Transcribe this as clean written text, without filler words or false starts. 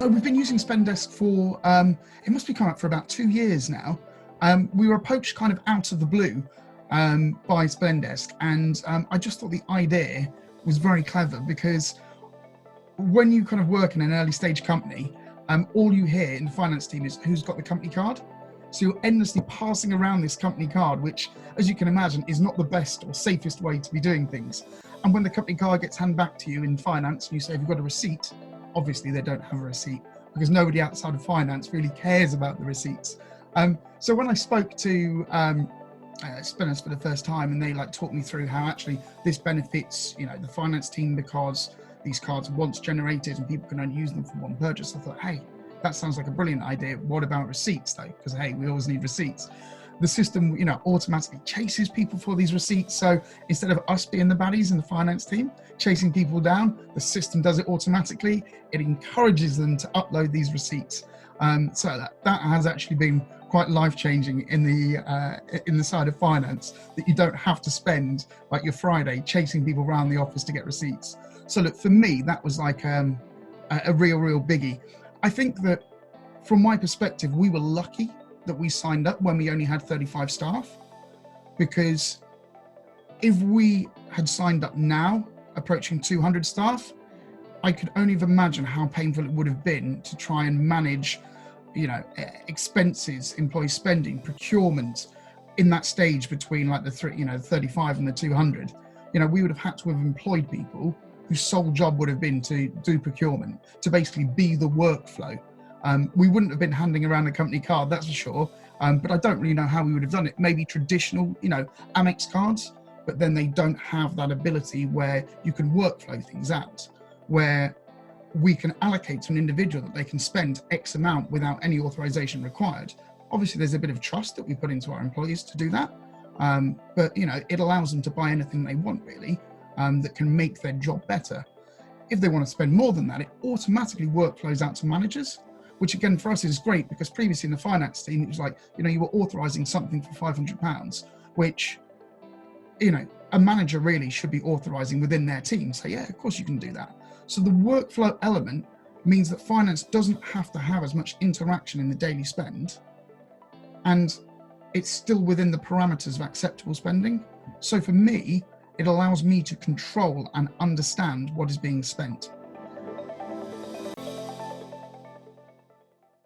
We've been using Spendesk for, it must be coming up for about 2 years now. We were approached kind of out of the blue by Spendesk, and I just thought the idea was very clever, because when you kind of work in an early stage company, all you hear in the finance team is who's got the company card. So you're endlessly passing around this company card, which, as you can imagine, is not the best or safest way to be doing things. And when the company card gets handed back to you in finance, and you say, have you got a receipt? Obviously, they don't have a receipt, because nobody outside of finance really cares about the receipts. So when I spoke to Spendesk for the first time, and they taught me through how actually this benefits, the finance team, because these cards are once generated and people can only use them for one purchase, I thought, hey, that sounds like a brilliant idea. What about receipts though? Because hey, we always need receipts. The system, automatically chases people for these receipts. So instead of us being the baddies in the finance team chasing people down, the system does it automatically. It encourages them to upload these receipts. So that has actually been quite life-changing in the side of finance, that you don't have to spend your Friday chasing people around the office to get receipts. So look, for me, that was like a real biggie. I think that from my perspective, we were lucky that we signed up when we only had 35 staff, because if we had signed up now, approaching 200 staff, I could only imagine how painful it would have been to try and manage, expenses, employee spending, procurement in that stage between the 35 and the 200. We would have had to have employed people whose sole job would have been to do procurement, to basically be the workflow. We wouldn't have been handing around a company card, that's for sure. But I don't really know how we would have done it. Maybe traditional, Amex cards, but then they don't have that ability where you can workflow things out, where we can allocate to an individual that they can spend X amount without any authorization required. Obviously, there's a bit of trust that we put into our employees to do that. But, it allows them to buy anything they want, really, that can make their job better. If they want to spend more than that, it automatically workflows out to managers, which again for us is great, because previously in the finance team, it was you were authorizing something for £500, which, a manager really should be authorizing within their team. So yeah, of course you can do that. So the workflow element means that finance doesn't have to have as much interaction in the daily spend, and it's still within the parameters of acceptable spending. So for me, it allows me to control and understand what is being spent.